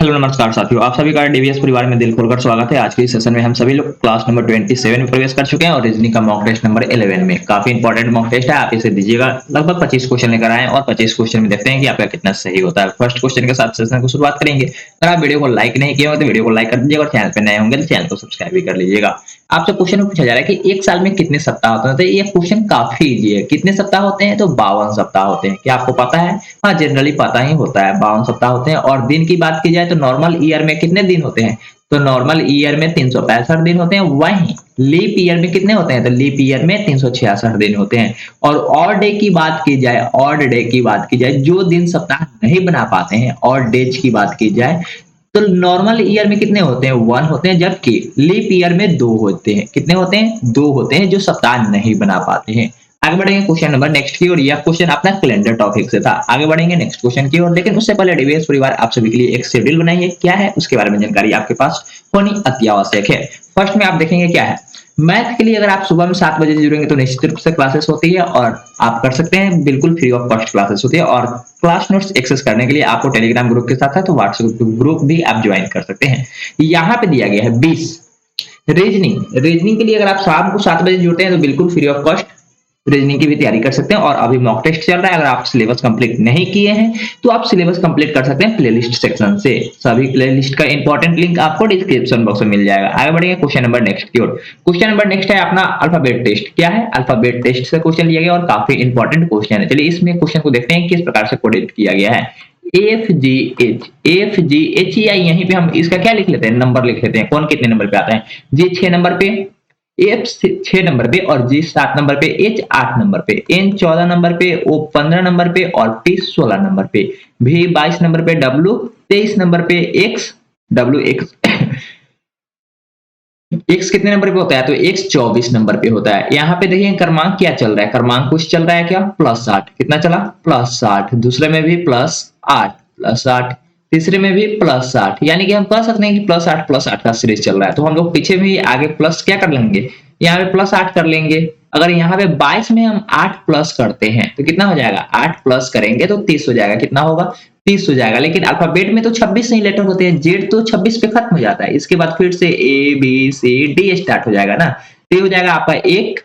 Hello नमस्कार साथियों, आप सभी का डीवीएस परिवार में दिल खोलकर स्वागत है। आज के इस सेशन में हम सभी लोग क्लास नंबर 27 में प्रवेश कर चुके हैं और रीजनिंग का मॉक टेस्ट नंबर 11 में। काफी इंपॉर्टेंट मॉक टेस्ट है, आप इसे दीजिएगा। लगभग 25 क्वेश्चन लेकर आए और 25 क्वेश्चन में देखते हैं कि आपका कितना सही होता है। फर्स्ट क्वेश्चन के साथ सेशन को शुरुआत करेंगे। अगर आप वीडियो को लाइक नहीं किए हो तो वीडियो को लाइक कर दीजिएगा और चैनल पर नए होंगे तो चैनल को सब्सक्राइब भी कर लीजिएगा। आपसे क्वेश्चन पूछा जा रहा है कि एक साल में कितने सप्ताह होते हैं। तो ये क्वेश्चन काफी इजी है। कितने सप्ताह होते हैं? तो 52 सप्ताह होते हैं। क्या आपको पता है? हाँ, जनरली पता ही होता है, 52 सप्ताह होते हैं। और दिन की बात की जाए तो नॉर्मल ईयर में कितने दिन होते हैं? तो नॉर्मल ईयर में 365 दिन होते हैं। वहीं लीप ईयर में कितने होते हैं? तो लीप ईयर में 366 दिन होते हैं। और ऑड डे की बात की जाए, ऑड डे की बात की जाए, जो दिन सप्ताह नहीं बना पाते हैं, ऑड डेज की बात की जाए, तो नॉर्मल ईयर में कितने होते हैं? 1 होते हैं। जबकि लीप ईयर में 2 होते हैं। कितने होते हैं? 2 होते हैं, जो सप्ताह नहीं बना पाते हैं। आगे बढ़ेंगे क्वेश्चन नंबर नेक्स्ट की ओर। यह क्वेश्चन अपना कैलेंडर टॉपिक से था। आगे बढ़ेंगे नेक्स्ट क्वेश्चन की ओर, लेकिन उससे पहले डीवीएस परिवार आप सभी के लिए एक शेड्यूल बनाई है। क्या है उसके बारे में जानकारी आपके पास होनी अति आवश्यक है। फर्स्ट में आप देखेंगे क्या है। मैथ के लिए अगर आप सुबह में 7 बजे जुड़ेंगे तो निश्चित रूप से क्लासेस होती है और आप कर सकते हैं, बिल्कुल फ्री ऑफ कॉस्ट क्लासेस होती है। और क्लास नोट्स एक्सेस करने के लिए आपको टेलीग्राम ग्रुप के साथ तो व्हाट्सएप ग्रुप भी आप ज्वाइन कर सकते हैं। यहाँ पे दिया गया है 20 रीजनिंग के लिए अगर आप शाम को 7 बजे जुड़ते हैं तो बिल्कुल फ्री ऑफ कॉस्ट रीजनिंग की भी तैयारी कर सकते हैं। और अभी मॉक टेस्ट चल रहा है। अगर आप सिलेबस कंप्लीट नहीं किए हैं तो आप सिलेबस कंप्लीट कर सकते हैं प्लेलिस्ट सेक्शन से। सभी प्लेलिस्ट का इंपॉर्टेंट लिंक आपको डिस्क्रिप्शन बॉक्स में मिल जाएगा। आगे बढ़ेंगे क्वेश्चन नंबर नेक्स्ट की ओर। क्वेश्चन नंबर नेक्स्ट है अपना अल्फाबेट टेस्ट। क्या है? अल्फाबेट टेस्ट से क्वेश्चन लिया गया और काफी इंपॉर्टेंट क्वेश्चन है। चलिए इसमें क्वेश्चन को देखते हैं किस प्रकार से कोडेड किया गया है। एफ जी एच यहीं पे हम इसका क्या लिख लेते हैं? नंबर लिख लेते हैं। कौन कितने नंबर पे आता है? जी 6 नंबर पे, एफ 6 नंबर पे, और जी 7 नंबर पे, एच 8 नंबर पे, एन 14 नंबर पे, ओ 15 नंबर पे और टी 16 नंबर पे, भी 22 नंबर पे, डब्ल्यू 23 नंबर पे, एक्स डब्ल्यू एक्स एक्स कितने नंबर पे होता है? तो एक्स 24 नंबर पे होता है। यहाँ पे देखिए क्रमांक क्या चल रहा है। क्रमांक कुछ चल रहा है क्या? +8। कितना चला? +8। दूसरे में भी +8, तीसरे में भी +8। यानी कि हम कह सकते हैं कि +8 का सीरीज चल रहा है। तो हम लोग पीछे भी आगे प्लस क्या कर लेंगे? यहाँ पे +8 कर लेंगे। अगर यहाँ पे 22 में हम 8 प्लस करते हैं तो कितना हो जाएगा? 8 प्लस करेंगे तो 30 हो जाएगा। कितना होगा? 30 हो जाएगा। लेकिन अल्फाबेट में तो 26 ही लेटर होते हैं। जेड तो 26 पे खत्म हो जाता है। इसके बाद फिर से A B C D start हो जाएगा ना। तो ये हो जाएगा आपका 1,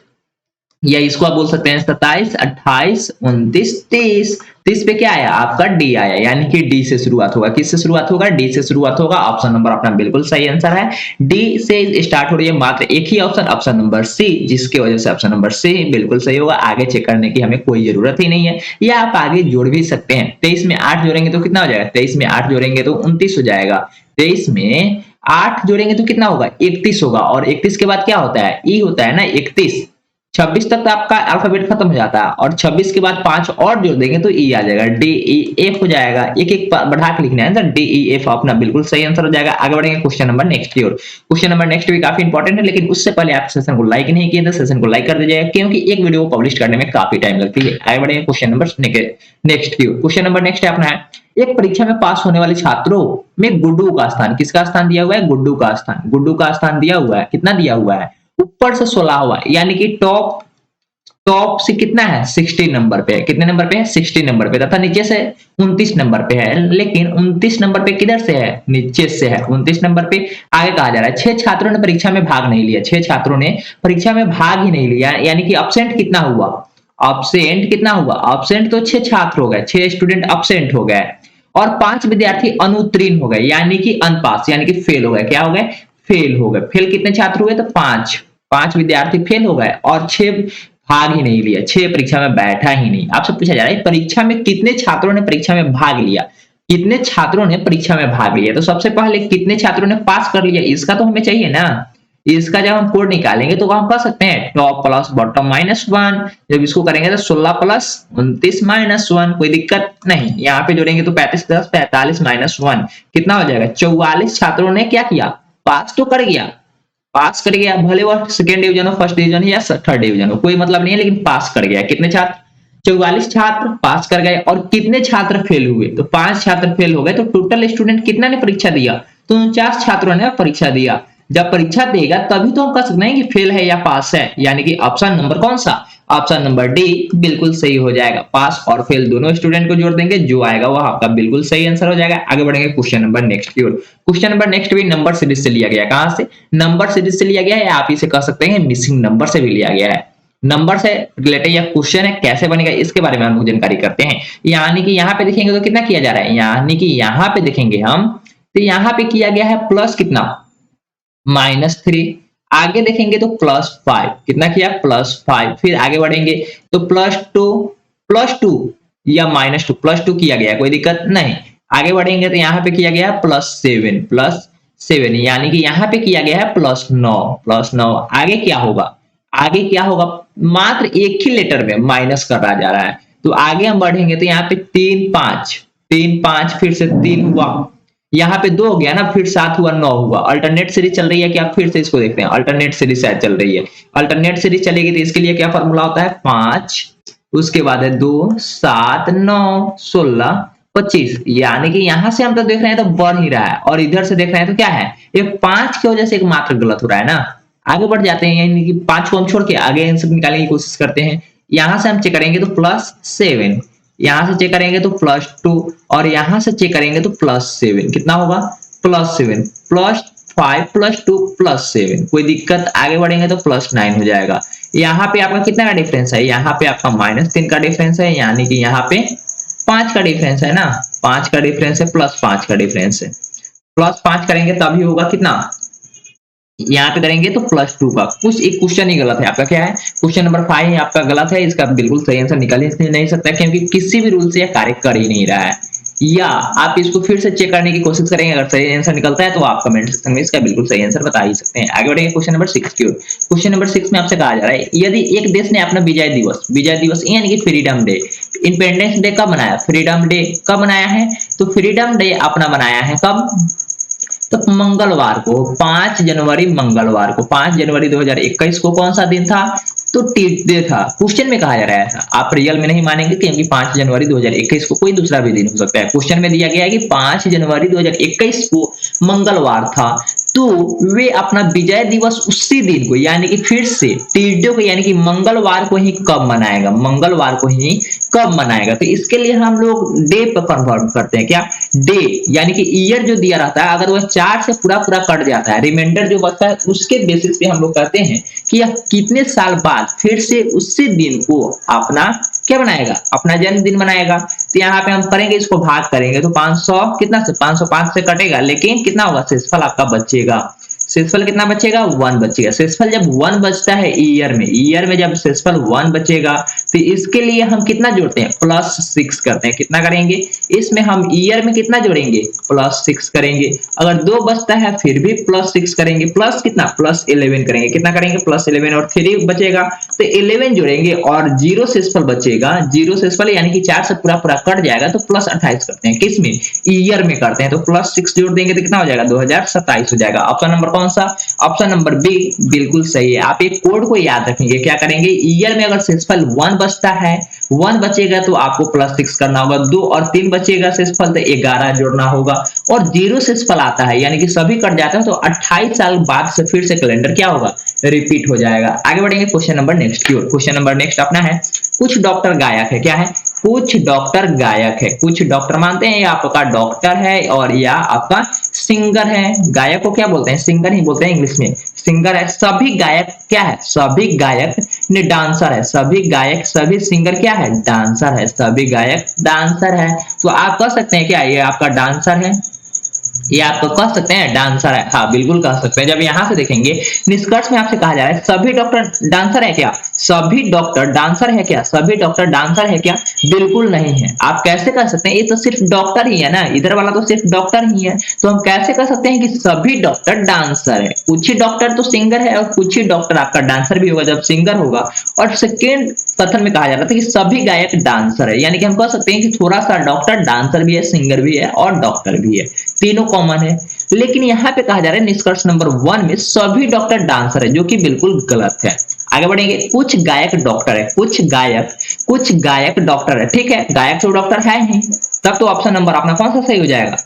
या इसको आप बोल सकते हैं 27, 28, 29, 30। 30 पे क्या आया? आपका डी आया। यानी कि डी से शुरुआत होगा। किससे शुरुआत होगा? डी से शुरुआत होगा। ऑप्शन नंबर अपना बिल्कुल सही आंसर है। डी से स्टार्ट हो रही है मात्र एक ही ऑप्शन, ऑप्शन नंबर सी, जिसकी वजह से ऑप्शन नंबर सी बिल्कुल सही होगा। आगे चेक करने की हमें कोई जरूरत ही नहीं है, या आप आगे जोड़ भी सकते हैं। 23 में 8 जोड़ेंगे तो कितना हो जाएगा? 23 में 8 जोड़ेंगे तो 29 हो जाएगा। 23 में 8 जोड़ेंगे तो कितना होगा? 31 होगा। और 31 के बाद क्या होता है? ई होता है ना 31। 26 तक तो आपका अल्फाबेट खत्म हो जाता है और 26 के बाद 5 और जोड़ देंगे तो ई आ जाएगा। डी ई एफ हो जाएगा। एक एक बढ़ा के लिखना है, डी ई एफ अपना बिल्कुल सही आंसर हो जाएगा। आगे बढ़ेंगे क्वेश्चन नंबर नेक्स्ट की ओर। क्वेश्चन नंबर नेक्स्ट भी काफी इंपॉर्टेंट है, लेकिन उससे पहले आप सेशन को लाइक नहीं किए तो सेशन को लाइक कर दीजिएगा, क्योंकि एक वीडियो को पब्लिश करने में काफी टाइम लगती है। आगे बढ़ेंगे क्वेश्चन नंबर नेक्स्ट की ओर। क्वेश्चन नंबर नेक्स्ट है अपना है, एक परीक्षा में पास होने वाले छात्रों में गुड्डू का स्थान, किसका स्थान दिया हुआ है? गुड्डू का स्थान। गुड्डू का स्थान दिया हुआ है। कितना दिया हुआ है? ऊपर से 16 हुआ है। यानी कि टॉप से कितना है? 60 नंबर पे है। कितने नंबर पे है? 60 नंबर पे। तथा नीचे से 29 नंबर पे है। लेकिन 29 नंबर पे किधर से है? नीचे से है। 29 नंबर पे आगे कहा जा रहा है 6 छात्रों ने परीक्षा में भाग नहीं लिया। 6 छात्रों ने परीक्षा में भाग ही नहीं लिया। यानी कि अब्सेंट कितना हुआ? अब्सेंट कितना हुआ? अब्सेंट तो 6 छात्र हो गए, 6 स्टूडेंट अब्सेंट हो गए और 5 विद्यार्थी अनुत्तीर्ण हो गए, यानी कि अनपास, यानी कि फेल हो गए। क्या हो गए? फेल हो गए। फेल कितने छात्र हुए? तो 5 विद्यार्थी फेल हो गए और 6 भाग ही नहीं लिया। 6 परीक्षा में बैठा ही नहीं। आपसे पूछा जा रहा है परीक्षा में कितने छात्रों ने परीक्षा में भाग लिया? कितने छात्रों ने परीक्षा में भाग लिया? तो सबसे पहले कितने छात्रों ने पास कर लिया, इसका तो हमें चाहिए ना। इसका जब हम कोड निकालेंगे तो हम कह सकते हैं टॉप प्लस बॉटम -1। जब इसको करेंगे तो 16 प्लस 29 -1, कोई दिक्कत नहीं। यहाँ पे जोड़ेंगे तो 35 10 45 -1 कितना हो जाएगा? 44 छात्रों ने क्या किया? पास तो कर गया। पास कर गया, भले वो सेकेंड डिवीजन हो, फर्स्ट डिवीजन या थर्ड डिवीजन हो, कोई मतलब नहीं है, लेकिन पास कर गया। कितने छात्र? 44 छात्र पास कर गए। और कितने छात्र फेल हुए? तो 5 छात्र फेल हो गए। तो टोटल स्टूडेंट कितना ने परीक्षा दिया? तो 49 छात्रों ने परीक्षा दिया। जब परीक्षा देगा तभी तो हम कह सकते हैं कि फेल है या पास है। यानी कि ऑप्शन नंबर कौन सा? ऑप्शन नंबर डी बिल्कुल सही हो जाएगा। पास और फेल दोनों स्टूडेंट को जोड़ देंगे, जो आएगा वह आपका बिल्कुल सही आंसर हो जाएगा। आगे बढ़ेंगे क्वेश्चन नंबर नेक्स्ट की ओर। क्वेश्चन नंबर नेक्स्ट भी नंबर सीरीज से लिया गया है। कहां से? नंबर सीरीज से लिया गया है, आप इसे कह सकते हैं मिसिंग नंबर से भी लिया गया है। नंबर से रिलेटेड यह क्वेश्चन है, कैसे बनेगा इसके बारे में हम जानकारी करते हैं। यानी कि यहाँ पे देखेंगे तो कितना किया जा रहा है, यानी कि यहाँ पे देखेंगे हम तो यहाँ पे किया गया है प्लस कितना, -3। आगे देखेंगे तो +5, कितना किया, +5। फिर आगे बढ़ेंगे तो +2 या -2, +2 किया गया, कोई दिक्कत नहीं। आगे बढ़ेंगे तो यहाँ पे किया गया +7, यानी कि यहाँ पे किया गया है +9। आगे क्या होगा, आगे क्या होगा, मात्र एक ही लेटर में माइनस करा जा रहा है। तो आगे हम बढ़ेंगे तो यहाँ पे 3 5, फिर से 3 हुआ, यहाँ पे 2 हो गया ना, फिर 7 हुआ, 9 हुआ। अल्टरनेट सीरीज चल रही है क्या, फिर से इसको देखते हैं। अल्टरनेट सीरीज शायद चल रही है। अल्टरनेट सीरीज चलेगी तो इसके लिए क्या फॉर्मूला होता है, 5, उसके बाद है 2 7 9 16 25। यानी कि यहाँ से हम तो देख रहे हैं तो बढ़ ही रहा है, और इधर से देख रहे हैं तो क्या है, ये 5 की वजह से एक मात्र गलत हो रहा है ना। आगे बढ़ जाते हैं, यानी कि 5 को हम छोड़ के आगे आंसर निकालने की कोशिश करते हैं। यहाँ से हम चेक करेंगे तो +7, यहाँ से चेक करेंगे तो +2, और यहाँ से चेक करेंगे तो +7। कितना होगा, +7, +5 +2 +7, कोई दिक्कत। आगे बढ़ेंगे तो +9 हो जाएगा। यहाँ पे आपका कितना का डिफरेंस है, यहाँ पे आपका -3 का डिफरेंस है, यानी कि यहाँ पे 5 का डिफरेंस है ना, 5 का डिफरेंस है, +5 का डिफरेंस है। +5 करेंगे तभी होगा कितना, यहाँ पे करेंगे तो +2 का। कुछ एक क्वेश्चन ही गलत है आपका, क्या है, क्वेश्चन नंबर 5 आपका गलत है। इसका बिल्कुल सही आंसर निकल ही नहीं सकता, क्योंकि किसी भी रूल से यह कार्य कर ही नहीं रहा है। या आप इसको फिर से चेक करने की कोशिश करेंगे, अगर सही आंसर निकलता है तो आप कमेंट सेक्शन में इसका बिल्कुल सही आंसर बता ही सकते हैं। आगे बढ़ेंगे क्वेश्चन नंबर 6 की ओर। क्वेश्चन नंबर 6 में आपसे कहा जा रहा है, यदि एक देश ने अपना विजय दिवस यानी कि फ्रीडम डे, इंडिपेंडेंस डे कब मनाया, फ्रीडम डे कब मनाया है, तो फ्रीडम डे अपना मनाया है कब, तो मंगलवार को, 5 जनवरी मंगलवार को। 5 जनवरी 2021 को कौन सा दिन था, तो ट्यूसडे था। क्वेश्चन में कहा जा रहा है, आप रियल में नहीं मानेंगे, क्योंकि 5 जनवरी 2021 को कोई दूसरा भी दिन हो सकता है। क्वेश्चन में दिया गया है कि 5 जनवरी 2021 को मंगलवार था, तो वे अपना विजय दिवस उसी दिन को, यानी कि फिर से ट्यूसडे को, यानी कि मंगलवार को ही कब मनाएगा, मंगलवार को ही कब मनाएगा। तो इसके लिए हम लोग डे पर कन्वर्ट करते हैं, क्या, डे, यानी कि ईयर जो दिया रहता है, अगर वह 4 से पूरा कट जाता है, रिमाइंडर जो बचता है, उसके बेसिस पे हम लोग कहते हैं कि यह कितने साल बाद फिर से उसी दिन को अपना क्या बनाएगा, अपना जन्मदिन मनाएगा। तो यहाँ पे हम करेंगे, इसको भाग करेंगे तो 500 कितना से 505 से कटेगा, लेकिन कितना होगा, शेषफल आपका बचेगा। शेषफल कितना बचेगा, 1 बचेगा। शेषफल जब 1 बचता है ईयर में जब शेषफल 1 बचेगा, तो इसके लिए हम कितना जोड़ते हैं, +6 करते हैं। कितना करेंगे, इसमें हम ईयर में कितना जोड़ेंगे, +6 करेंगे। अगर 2 बचता है फिर भी +6 करेंगे, प्लस कितना, +11 करेंगे। कितना करेंगे, +11, और 3 बचेगा तो 11 जोड़ेंगे, और 0 शेषफल बचेगा। 0 शेषफल यानी कि 4 से पूरा कट जाएगा, तो +28 करते हैं। किसमें, ईयर में करते हैं, तो +6 जोड़ देंगे तो कितना हो जाएगा, 2027 हो जाएगा। ऑप्शन नंबर कौन सा, ऑप्शन नंबर बी बिल्कुल सही है। आप एक कोड को याद रखेंगे, क्या करेंगे, ईयर में अगर शेषफल 1 बचता है, 1 बचेगा तो आपको +6 करना होगा। 2 और 3 बचेगा शेषफल, तो 11 जोड़ना होगा। और 0 शेषफल आता है, यानी कि सभी कट जाता है, तो 28 साल बाद से फिर से कैलेंडर क्या होगा, रिपीट हो जाएगा। आगे बढ़ेंगे क्वेश्चन नंबर नेक्स्ट की ओर। क्वेश्चन नंबर नेक्स्ट अपना है, कुछ डॉक्टर गायक है, क्या है, कुछ डॉक्टर गायक है। कुछ डॉक्टर मानते हैं, या आपका डॉक्टर है और या आपका सिंगर है। गायक को क्या बोलते हैं, सिंगर ही बोलते हैं इंग्लिश में, सिंगर है। सभी गायक क्या है, सभी गायक ने डांसर है। सभी गायक, सभी सिंगर क्या है, डांसर है। सभी गायक डांसर है। तो आप कह सकते हैं क्या, ये आपका डांसर है, ये आप तो कह सकते हैं डांसर है। हाँ बिल्कुल कह सकते हैं। जब यहाँ से देखेंगे निष्कर्ष में आपसे कहा जा रहा है, सभी डॉक्टर डांसर है क्या, सभी डॉक्टर डांसर है क्या, सभी डॉक्टर डांसर है क्या, बिल्कुल नहीं है। आप कैसे कह सकते हैं, ये तो सिर्फ डॉक्टर ही है ना, इधर वाला तो सिर्फ डॉक्टर ही है। तो हम कैसे कह सकते हैं कि सभी डॉक्टर डांसर है। कुछ ही डॉक्टर तो सिंगर है, और कुछ ही डॉक्टर आपका डांसर भी होगा जब सिंगर होगा। और सेकेंड कथन में कहा जा रहा था कि सभी गायक डांसर है, यानी कि हम कह सकते हैं कि थोड़ा सा डॉक्टर डांसर भी है, सिंगर भी है और डॉक्टर भी है, तीनों कॉमन है। लेकिन यहाँ पे कहा जा रहा है निष्कर्ष नंबर 1 में सभी डॉक्टर डांसर है, जो कि बिल्कुल गलत है। आगे बढ़ेंगे, कुछ गायक डॉक्टर है, कुछ गायक डॉक्टर है, ठीक है, गायक तो डॉक्टर है ही, तब तो ऑप्शन नंबर अपना कौन सा सही हो जाएगा,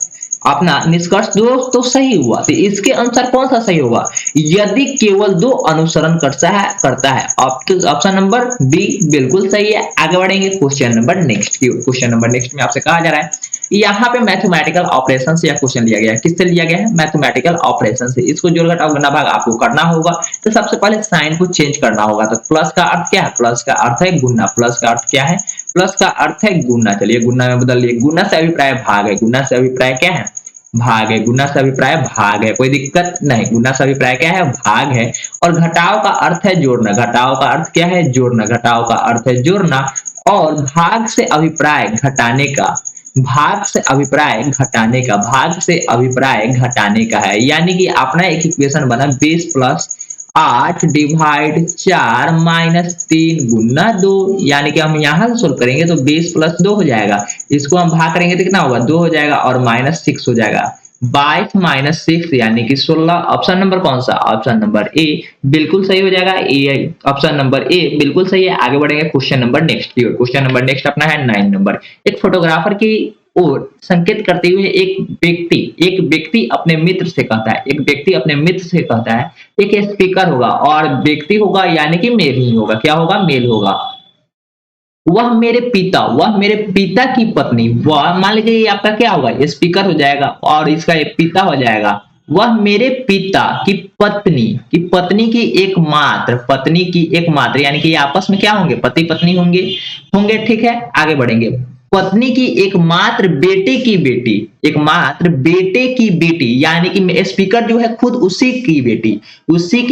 अपना निष्कर्ष दोस्तों सही हुआ। तो इसके अनुसार कौन सा सही होगा? यदि केवल दो अनुसरण करता है ऑप्शन नंबर बी बिल्कुल सही है। आगे बढ़ेंगे क्वेश्चन नंबर नेक्स्ट की। क्वेश्चन नंबर नेक्स्ट में आपसे कहा जा रहा है, यहाँ पे मैथमेटिकल ऑपरेशन से यह क्वेश्चन लिया गया है। किससे लिया गया है? मैथमेटिकल ऑपरेशन से। इसको जोड़ घटाव गुणा भाग आपको करना होगा। तो सबसे पहले साइन को चेंज करना होगा। तो प्लस का अर्थ क्या है? प्लस का अर्थ है गुना। प्लस का अर्थ क्या है? प्लस का अर्थ है गुना। चलिए गुना में बदल लिए। गुना से अभिप्राय भाग है। गुना से अभिप्राय क्या है? भाग है। गुना से अभिप्राय भाग है, कोई दिक्कत नहीं। गुना से अभिप्राय क्या है? भाग है। और घटाव का अर्थ है जोड़ना। घटाव का अर्थ क्या है? जोड़ना। घटाव का अर्थ है जोड़ना। और भाग से अभिप्राय घटाने का। भाग से अभिप्राय घटाने का। भाग से अभिप्राय घटाने का है। यानी कि अपना एक इक्वेशन बना 20 प्लस 8 डिवाइड 4 माइनस 3 गुना 2। यानी कि हम यहां से सोल्व करेंगे तो 20 प्लस 2 हो जाएगा। इसको हम भाग करेंगे तो कितना होगा? 2 हो जाएगा और माइनस 6 हो जाएगा। 22 माइनस 6 यानी कि 16। ऑप्शन नंबर कौन सा? ऑप्शन नंबर ए बिल्कुल सही हो जाएगा। ए ऑप्शन नंबर ए बिल्कुल सही है। आगे बढ़ेंगे क्वेश्चन नंबर नेक्स्ट की ओर। क्वेश्चन नंबर नेक्स्ट अपना है 9 नंबर। एक फोटोग्राफर की और संकेत करते हुए एक व्यक्ति अपने मित्र से कहता है। एक व्यक्ति अपने मित्र से कहता है, एक स्पीकर होगा और व्यक्ति होगा यानी कि मेल ही होगा। क्या होगा? मेल होगा। वह मेरे पिता की पत्नी। वह मान लीजिए ये आपका क्या होगा? स्पीकर हो जाएगा और इसका एक पिता हो जाएगा। वह मेरे पिता पत्नी की एकमात्र यानी कि आपस में क्या होंगे? पति पत्नी होंगे। ठीक है, आगे बढ़ेंगे। पत्नी की एकमात्र बेटे की बेटी यानी कि स्पीकर जो है खुद उसी की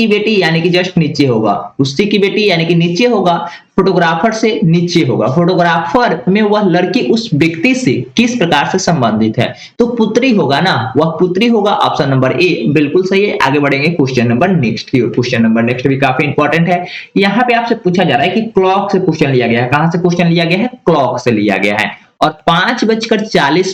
बेटी यानी कि जस्ट नीचे होगा। उसी की बेटी यानी कि नीचे होगा। फोटोग्राफर से नीचे होगा। फोटोग्राफर में वह लड़की उस व्यक्ति से किस प्रकार से संबंधित है? तो पुत्री होगा ना, वह पुत्री होगा। ऑप्शन नंबर ए बिल्कुल सही है। आगे बढ़ेंगे क्वेश्चन नंबर नेक्स्ट की ओर। क्वेश्चन नंबर नेक्स्ट भी काफी इंपॉर्टेंट है। यहाँ पे आपसे पूछा जा रहा है कि क्लॉक से क्वेश्चन लिया गया है। कहां से क्वेश्चन लिया गया है? क्लॉक से लिया गया है। और 5:40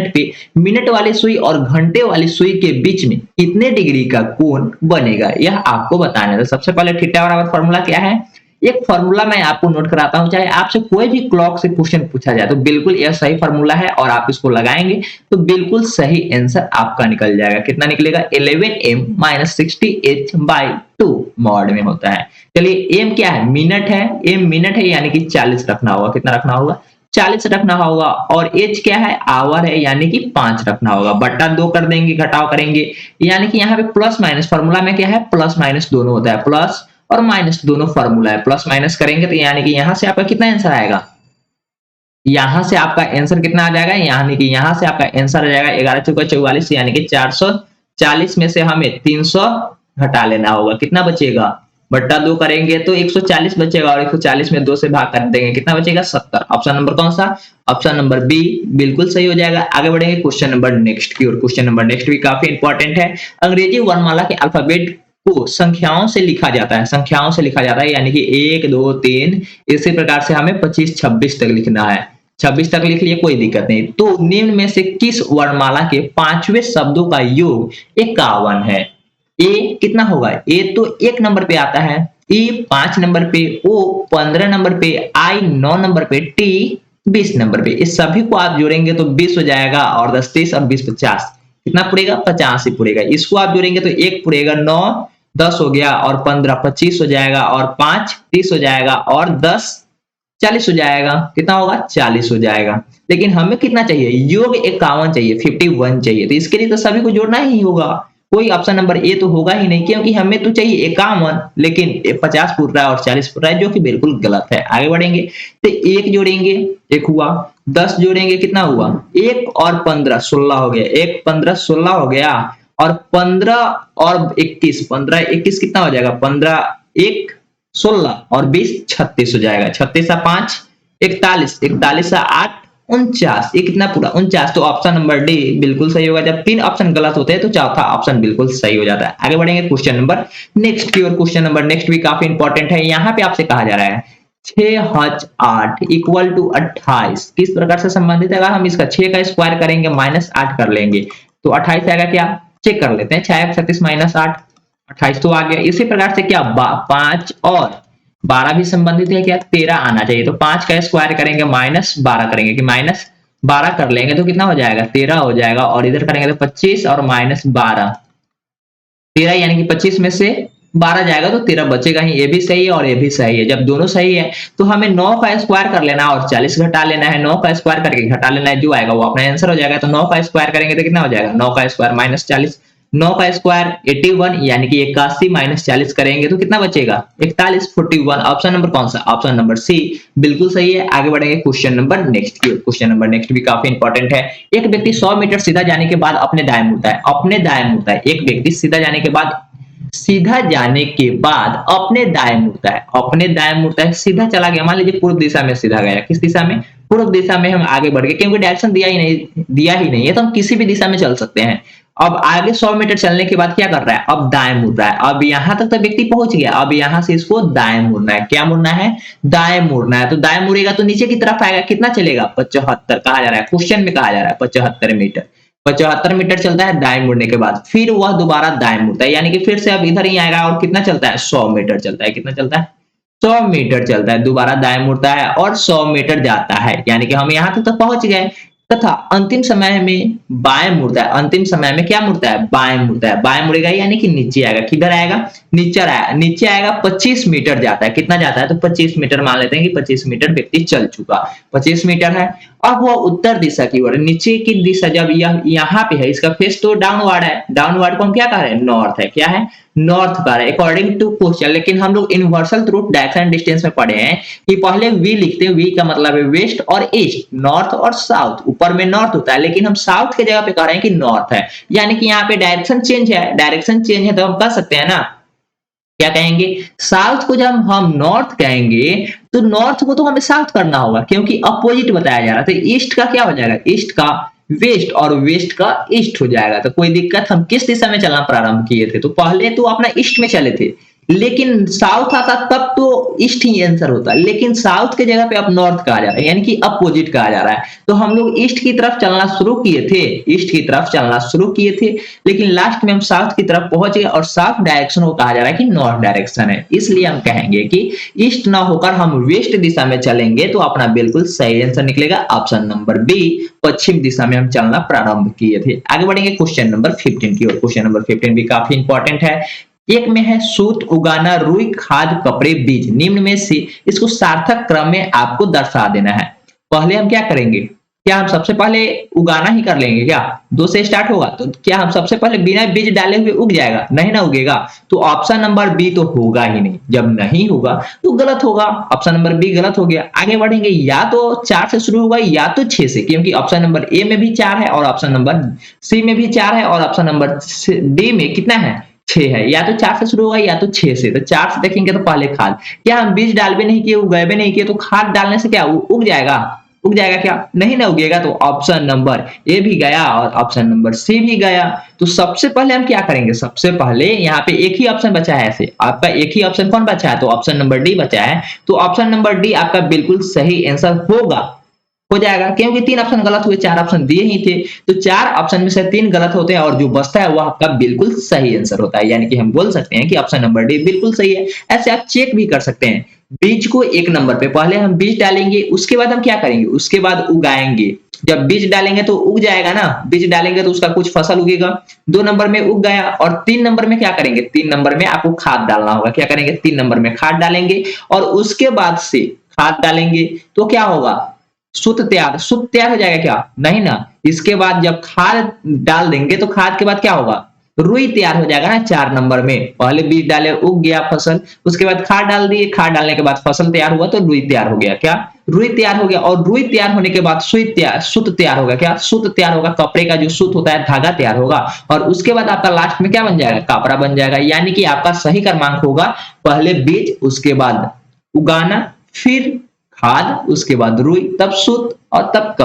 पे मिनट वाली सुई और घंटे वाली सुई के बीच में कितने डिग्री का कोण बनेगा? यह आपको बताना है। तो सबसे पहले थीटा बराबर फॉर्मूला क्या है? एक फॉर्मूला मैं आपको नोट कराता हूं। चाहे आपसे कोई भी क्लॉक से क्वेश्चन पूछा जाए तो बिल्कुल यह सही फॉर्मूला है और आप इसको लगाएंगे तो बिल्कुल सही आंसर आपका निकल जाएगा। कितना निकलेगा? 11m - 60h/2 मॉड में होता है। चलिए एम क्या है? मिनट है। एम मिनट है यानी कि 40 रखना होगा। कितना रखना होगा? 40 रखना होगा। और एच क्या है? आवर है यानी कि 5 रखना होगा। बट्टा 2 कर देंगे, घटाव करेंगे यानी कि यहाँ पे प्लस माइनस फॉर्मूला में क्या है? प्लस माइनस दोनों होता है। प्लस और माइनस दोनों फॉर्मूला है। प्लस माइनस करेंगे तो यानी कि यहां से आपका कितना आंसर आएगा? यहां से आपका आंसर कितना आ जाएगा? यानी कि यहां से आपका आंसर आ जाएगा 11 चौका 44 यानी कि 440 में से हमें 300 घटा लेना होगा। कितना बचेगा? बट्टा 2 करेंगे तो 140 बचेगा और 140 में 2 से भाग कर देंगे। कितना बचेगा? 70। ऑप्शन नंबर कौन सा? ऑप्शन नंबर बी बिल्कुल सही हो जाएगा। आगे बढ़ेंगे क्वेश्चन नंबर नेक्स्ट की ओर। क्वेश्चन नंबर नेक्स्ट भी काफी इंपॉर्टेंट है। अंग्रेजी वर्णमाला के अल्फाबेट को संख्याओं से लिखा जाता है। यानी कि 1 2 3 इसी प्रकार से हमें 25 26 तक लिखना है। 26 तक लिख लिए, कोई दिक्कत नहीं। तो निम्न में से किस वर्णमाला के 5वें शब्दों का योग 51 है? ए कितना होगा? ए तो 1 नंबर पे आता है। ई 5 नंबर पे। ओ 15 नंबर पे। आई 9 नंबर पे। टी 20 नंबर पे। इस सभी को आप जोड़ेंगे तो 20 हो जाएगा और 10 30 और 20 50। कितना पुरेगा? 50 ही पुरेगा। इसको आप जोड़ेंगे तो 1 पुरेगा, 9 10 हो गया और 15 25 हो जाएगा और 5 30 हो जाएगा और 10 40 हो जाएगा। कितना होगा? 40 हो जाएगा। लेकिन हमें कितना चाहिए? योग 51 चाहिए, 51 चाहिए। तो इसके लिए तो सभी को जोड़ना ही होगा। कोई ऑप्शन नंबर ए तो होगा ही नहीं, क्योंकि हमें तो चाहिए 51 लेकिन 50 पूर रहा है और 40 पूर रहा है, जो कि बिल्कुल गलत है। आगे बढ़ेंगे तो 1 जोड़ेंगे, 1 हुआ। 10 जोड़ेंगे, कितना हुआ? 1 और 15 16 हो गया। 1 15 16 हो गया और 15 और 21 15 21 कितना हो जाएगा? 15 1 16 और 20 36 हो जाएगा। 36 से 5 41 41 से 8 49। ये कितना पूरा? 49। तो ऑप्शन नंबर डी बिल्कुल सही होगा। जब 3 ऑप्शन गलत होते हैं तो चौथा ऑप्शन बिल्कुल सही हो जाता है। आगे बढ़ेंगे क्वेश्चन नंबर नेक्स्ट की ओर। क्वेश्चन नंबर नेक्स्ट भी काफी इंपॉर्टेंट है। यहाँ पे आपसे कहा जा रहा है 6H8 इक्वल टू 28 किस प्रकार से संबंधित है? अगर हम इसका 6 का स्क्वायर करेंगे -8 कर लेंगे तो 28 आएगा। क्या चेक कर लेते हैं? 6 36 -8 28 तो आ गया। इसी प्रकार से क्या 5 और 12 भी संबंधित है। क्या 13 आना चाहिए। तो 5 का स्क्वायर करेंगे -12 करेंगे कि 12 कर लेंगे तो कितना हो जाएगा 13 हो जाएगा, और इधर करेंगे तो 25 और -12, 13 यानी कि 25 में से 12 जाएगा तो 13 बचेगा ही। ये भी सही है और ये भी सही है। जब दोनों सही है तो हमें 9 का स्क्वायर कर लेना है और 40 घटा लेना है। 9 का स्क्वायर करके घटा लेना है, जो आएगा वो अपना आंसर हो जाएगा। तो 9 का स्क्वायर करेंगे तो कितना हो जाएगा, 9 का स्क्वायर -40, 9 का स्क्वायर 81 यानी कि 81 -40 करेंगे तो कितना बचेगा 41, 41। ऑप्शन नंबर कौन सा, ऑप्शन नंबर सी बिल्कुल सही है। आगे बढ़ेंगे क्वेश्चन नंबर नेक्स्ट की। क्वेश्चन नंबर नेक्स्ट भी काफी इंपॉर्टेंट है। एक व्यक्ति 100 मीटर सीधा जाने के बाद अपने दाएं मुड़ता है, अपने दाएं मुड़ता है। एक व्यक्ति सीधा जाने के बाद अपने दाएं मुड़ता है, अपने दाएं मुड़ता है, सीधा चला गया। मान लीजिए पूर्व दिशा में सीधा गया, किस दिशा में, पूर्व दिशा में हम आगे बढ़ गए, क्योंकि डायरेक्शन दिया ही नहीं है तो हम किसी भी दिशा में चल सकते हैं। अब आगे 100 मीटर चलने के बाद क्या कर रहा है, अब दाएं मुड़ रहा है। अब यहां तक तो व्यक्ति पहुंच गया, अब यहां से इसको दाएं मुड़ना है। क्या मुड़ना है, दाएं मुड़ना है। तो दाएं मुड़ेगा तो नीचे की तरफ आएगा, कितना चलेगा 75, कहा जा रहा है, क्वेश्चन में कहा जा रहा है 75 मीटर। 75 मीटर चलता है दाएं मुड़ने के बाद, फिर वह दोबारा दाएं मुड़ता है, यानी कि फिर से अब इधर ही आएगा और कितना चलता है 100 मीटर चलता है। कितना चलता है 100 मीटर चलता है, दोबारा दाएं मुड़ता है और 100 मीटर जाता है, यानी कि हम यहां तक तो पहुंच गए। तथा अंतिम समय में बाएं मुड़ता है, अंतिम समय में क्या मुड़ता है, बाएं मुड़ता है। बाएं मुड़ेगा यानी कि नीचे आएगा, किधर आएगा, नीचे आएगा 25 मीटर जाता है। कितना जाता है, तो 25 मीटर मान लेते हैं कि 25 मीटर व्यक्ति चल चुका, 25 मीटर है। अब वह उत्तर दिशा की ओर, नीचे की दिशा जब यह यहाँ पे है, इसका फेस तो डाउनवर्ड है, डाउनवर्ड को हम क्या कह रहे हैं, नॉर्थ है। क्या है, नॉर्थ का है अकॉर्डिंग टू क्वेश्चन। लेकिन हम लोग यूनिवर्सल ट्रूथ डायरेक्शन डिस्टेंस में पढ़े हैं कि पहले वी लिखते हैं, वी का मतलब है वेस्ट और ईस्ट, नॉर्थ और साउथ। ऊपर में नॉर्थ होता है लेकिन हम साउथ के जगह पे कह रहे हैं कि नॉर्थ है, यानी कि यहाँ पे डायरेक्शन चेंज है। डायरेक्शन चेंज है तो हम कह सकते हैं ना, क्या कहेंगे, साउथ को जब हम नॉर्थ कहेंगे तो नॉर्थ को तो हमें साउथ करना होगा, क्योंकि अपोजिट बताया जा रहा है। तो ईस्ट का क्या हो जाएगा, ईस्ट का वेस्ट और वेस्ट का ईस्ट हो जाएगा। तो कोई दिक्कत, हम किस दिशा में चलना प्रारंभ किए थे, तो पहले तो अपना ईस्ट में चले थे, लेकिन साउथ आता तब तो ईस्ट ही आंसर होता, लेकिन साउथ के जगह पे अब नॉर्थ कहा जा रहा है, यानी कि अपोजिट कहा जा रहा है। तो हम लोग ईस्ट की तरफ चलना शुरू किए थे, ईस्ट की तरफ चलना शुरू किए थे, लेकिन लास्ट में हम साउथ की तरफ पहुंच गए और साउथ डायरेक्शन को कहा जा रहा है कि नॉर्थ डायरेक्शन है। इसलिए हम कहेंगे कि ईस्ट ना होकर हम वेस्ट दिशा में चलेंगे तो अपना बिल्कुल सही आंसर निकलेगा ऑप्शन नंबर बी, पश्चिम दिशा में हम चलना प्रारंभ किए थे। आगे बढ़ेंगे क्वेश्चन नंबर 15 की ओर। क्वेश्चन नंबर 15 भी काफी इंपॉर्टेंट है। एक में है सूत उगाना, रुई, खाद, कपड़े, बीज, निम्न में से इसको सार्थक क्रम में आपको दर्शा देना है। पहले हम क्या करेंगे, क्या हम सबसे पहले उगाना ही कर लेंगे, क्या 2 से स्टार्ट होगा, तो क्या हम सबसे पहले बिना बीज डाले हुए उग जाएगा, नहीं ना उगेगा। तो ऑप्शन नंबर बी तो होगा ही नहीं, जब नहीं होगा तो गलत होगा, ऑप्शन नंबर बी गलत हो गया। आगे बढ़ेंगे, या तो 4 से शुरू होगा या तो 6 से, क्योंकि ऑप्शन नंबर ए में भी 4 है और ऑप्शन नंबर सी में भी 4 है और ऑप्शन नंबर डी में कितना है 6 है। या तो 4 से शुरू होगा या तो 6 से। तो 4 से देखेंगे तो पहले खाद, क्या हम बीज डाल भी नहीं किए, उगाए भी नहीं किए, तो खाद डालने से क्या उग जाएगा, उग जाएगा क्या, नहीं ना उगेगा। तो ऑप्शन नंबर ए भी गया और ऑप्शन नंबर सी भी गया। तो सबसे पहले हम क्या करेंगे, सबसे पहले यहाँ पे एक ही ऑप्शन बचा है, ऐसे आपका एक ही ऑप्शन कौन बचा है, तो ऑप्शन नंबर डी बचा है। तो ऑप्शन नंबर डी आपका बिल्कुल सही आंसर होगा, हो जाएगा, क्योंकि 3 ऑप्शन गलत हुए, 4 ऑप्शन दिए ही थे। तो 4 ऑप्शन में से 3 गलत होते हैं और जो बचता है वो आपका बिल्कुल सही आंसर होता है, यानी कि हम बोल सकते हैं कि ऑप्शन नंबर डी बिल्कुल सही है। ऐसे आप चेक भी कर सकते हैं। बीज को 1 नंबर पे पहले हम बीज डालेंगे, उसके बाद हम क्या करेंगे, उसके बाद उगाएंगे। जब बीज डालेंगे तो उग जाएगा ना, बीज डालेंगे तो उसका कुछ फसल उगेगा। 2 नंबर में उग गया और 3 नंबर में क्या करेंगे, 3 नंबर में आपको खाद डालना होगा। क्या करेंगे, 3 नंबर में खाद डालेंगे और उसके बाद से खाद डालेंगे तो क्या होगा, सूत तैयार हो जाएगा क्या, नहीं ना। इसके बाद जब खाद डाल देंगे तो खाद के बाद क्या होगा, रुई तैयार हो जाएगा ना। 4 नंबर में पहले बीज डाले, उग गया फसल, उसके बाद खाद डाल दिए, खाद डालने के बाद फसल तैयार हुआ तो रुई तैयार हो गया, क्या रुई तैयार हो गया। और रुई तैयार होने के बाद सूत तैयार होगा, क्या सूत तैयार होगा, कपड़े का जो सूत होता है धागा तैयार होगा और उसके बाद आपका लास्ट में क्या बन जाएगा, कपड़ा बन जाएगा। यानी कि आपका सही क्रमांक होगा पहले बीज, उसके बाद उगाना, फिर खाद, उसके बाद रुई, तब सूत और तब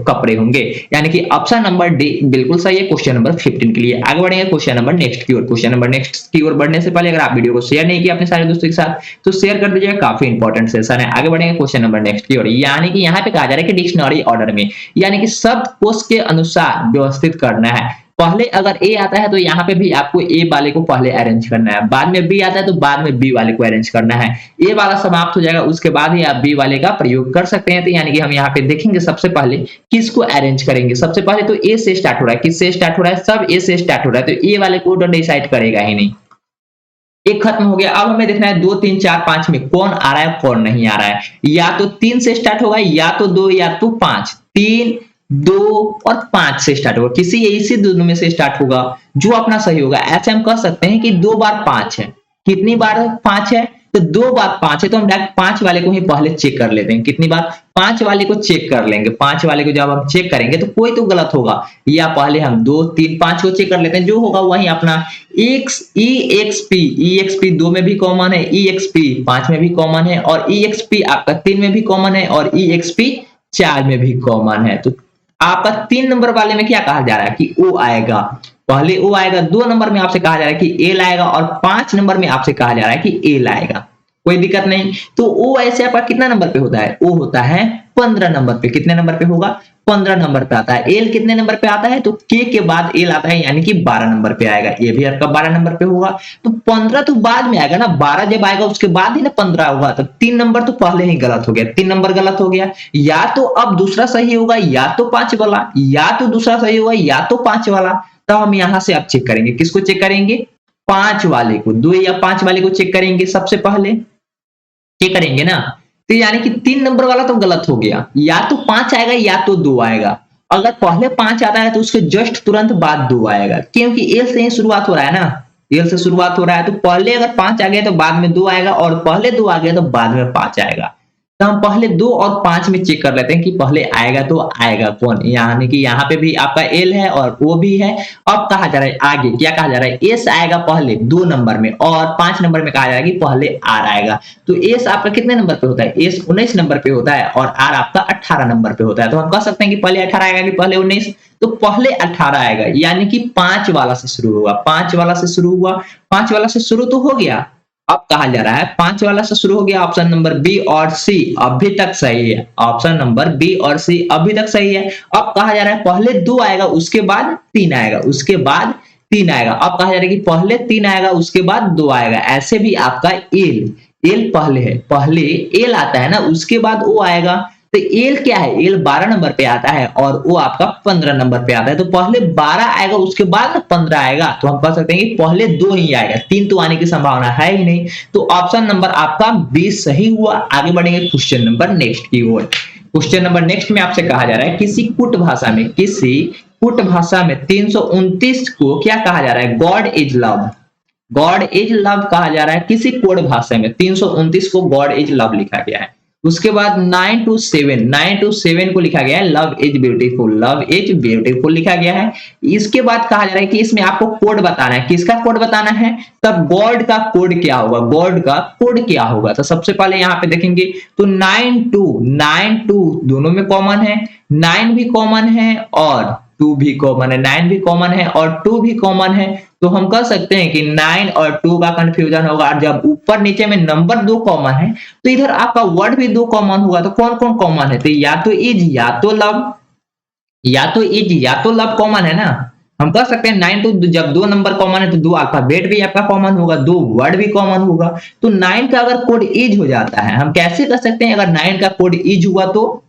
कपड़े होंगे, यानी कि ऑप्शन नंबर डी बिल्कुल सही है क्वेश्चन नंबर 15 के लिए। आगे बढ़ेंगे क्वेश्चन नंबर नेक्स्ट की ओर। क्वेश्चन नंबर नेक्स्ट की ओर बढ़ने से पहले अगर आप वीडियो को शेयर नहीं किया अपने सारे दोस्तों के साथ तो शेयर कर दीजिएगा, काफी इंपॉर्टेंट सेशन है। आगे बढ़ेंगे क्वेश्चन नंबर नेक्स्ट की ओर, यानी कि यहाँ पे कहा जा रहा है कि डिक्शनरी ऑर्डर में, यानी कि शब्दकोश के अनुसार व्यवस्थित करना है। पहले अगर ए आता है तो यहाँ पे भी आपको ए वाले को पहले अरेंज करना है, बाद में बी आता है तो बाद में बी वाले को अरेंज करना है। ए वाला समाप्त हो जाएगा, उसके बाद ही आप बी वाले का प्रयोग कर सकते हैं। तो यानी कि हम यहाँ पे देखेंगे सबसे पहले किसको अरेंज करेंगे। सबसे पहले तो ए से स्टार्ट हो रहा है, किससे स्टार्ट हो रहा है, सब ए से स्टार्ट हो रहा है, तो ए वाले को डिसाइड करेगा ही नहीं। एक खत्म हो गया। अब हमें देखना है 2 3 4 5 में कौन आ रहा है कौन नहीं आ रहा है। या तो 3 से स्टार्ट होगा, या तो 2 या तो 5। 3 2 और 5 से स्टार्ट होगा, किसी इसी दोनों में से स्टार्ट होगा, जो अपना सही होगा। ऐसे हम कह सकते हैं कि 2 बार 5 है। कितनी बार 5 है, तो 2 बार 5 है, तो हम डायरेक्ट 5 वाले को ही पहले चेक कर लेते हैं। कितनी बार, 5 वाले को चेक कर लेंगे। 5 वाले को जब हम चेक करेंगे तो कोई तो गलत होगा, या पहले हम 2 3 5 को चेक कर लेते हैं, जो होगा वही अपना EXP 2 में भी कॉमन है, EXP 5 में भी कॉमन है, और EXP आपका 3 में भी कॉमन है, और EXP 4 में भी कॉमन है। तो आपका 3 नंबर वाले में क्या कहा जा रहा है कि O आएगा, पहले O आएगा। 2 नंबर में आपसे कहा जा रहा है कि L आएगा, और 5 नंबर में आपसे कहा जा रहा है कि L आएगा। कोई दिक्कत नहीं। तो O ऐसे आपका कितना नंबर पे होता है, O होता है 15 नंबर पे। कितने नंबर पे होगा, 15 नंबर पे आता है। L कितने नंबर पे आता है, तो K के बाद L आता है, यानी कि 12 नंबर पे आएगा। ये भी आपका 12 नंबर पे होगा। तो 15 तो बाद में आएगा ना, 12 जब आएगा उसके बाद ही ना 15 होगा। तो 3 नंबर तो पहले ही गलत हो गया, 3 नंबर गलत हो गया। या तो अब दूसरा सही होगा, या तो 5 वाला, या तो दूसरा सही होगा, या तो 5 वाला। तो हम यहाँ से अब चेक करेंगे, किसको चेक करेंगे, 5 वाले को। 2 या 5 वाले को चेक करेंगे सबसे पहले, चेक करेंगे ना। तो यानी कि 3 नंबर वाला तो गलत हो गया, या तो 5 आएगा या तो 2 आएगा। अगर पहले 5 आता है तो उसके जस्ट तुरंत बाद 2 आएगा, क्योंकि एल से ही शुरुआत हो रहा है ना, एल से शुरुआत हो रहा है। तो पहले अगर 5 आ गया तो बाद में 2 आएगा, और पहले 2 आ गया तो बाद में 5 आएगा। तो हम पहले 2 और 5 में चेक कर लेते हैं कि पहले आएगा तो आएगा कौन। यानी कि यहाँ पे भी आपका एल है और ओ भी है। अब कहा जा रहा है आगे क्या कहा जा रहा है, एस आएगा पहले 2 नंबर में, और 5 नंबर में कहा जा रहा है कि पहले आर आएगा। तो एस आपका कितने नंबर पे होता है, एस 19 नंबर पे होता है, और आर आपका 18 नंबर पे होता है। तो हम कह सकते हैं कि पहले 18 आएगा कि पहले 19, तो पहले 18 आएगा, यानी कि 5 वाला से शुरू हुआ। 5 वाला से शुरू हुआ, 5 वाला से शुरू तो हो गया। अब कहा जा रहा है 5 वाला से शुरू हो गया, ऑप्शन नंबर बी और सी अभी तक सही है। ऑप्शन नंबर बी और सी अभी तक सही है। अब कहा जा रहा है पहले 2 आएगा, उसके बाद 3 आएगा, उसके बाद 3 आएगा। अब कहा जा रहा है कि पहले 3 आएगा, उसके बाद 2 आएगा। ऐसे भी आपका एल पहले है, पहले एल आता है ना, उसके बाद ओ आएगा। तो एल क्या है, एल 12 नंबर पे आता है, और वो आपका 15 नंबर पे आता है। तो पहले 12 आएगा, उसके बाद 15 आएगा। तो हम कह सकते हैं कि पहले 2 ही आएगा, 3 तो आने की संभावना है ही नहीं। तो ऑप्शन नंबर आपका 20 सही हुआ। आगे बढ़ेंगे क्वेश्चन नंबर नेक्स्ट की ओर। क्वेश्चन नंबर नेक्स्ट में आपसे कहा जा रहा है किसी कुट भाषा में, किसी कुट भाषा में 329 को क्या कहा जा रहा है, God is love. God is love कहा जा रहा है किसी कोड भाषा में। 329 को गॉड इज लव लिखा गया है। उसके बाद 9 to 7 को लिखा गया है love is beautiful, love is beautiful लिखा गया है। इसके बाद कहा जा रहा है कि इसमें आपको कोड बताना है। किसका कोड बताना है, तब गॉड का कोड क्या होगा, गॉड का कोड क्या होगा। तो सबसे पहले यहाँ पे देखेंगे तो 9 2 दोनों में कॉमन है, 9 भी कॉमन है और 2 भी कॉमन है, 9 भी कॉमन है और 2 भी कॉमन है। तो हम कह सकते हैं कि 9 और 2 का कंफ्यूजन होगा। और जब ऊपर नीचे में नंबर 2 कॉमन है तो इधर आपका वर्ड भी 2 कॉमन होगा। तो कौन कौन कॉमन है, तो या तो इज या तो लव, या तो इज या तो लव कॉमन है ना। हम कह सकते हैं 9 टू, जब 2 नंबर कॉमन है तो 2 अल्फाबेट भी आपका कॉमन होगा, 2 वर्ड भी कॉमन होगा। तो 9 का अगर कोड इज हो जाता है, हम कैसे कर सकते हैं, अगर 9 का कोड इज हुआ तो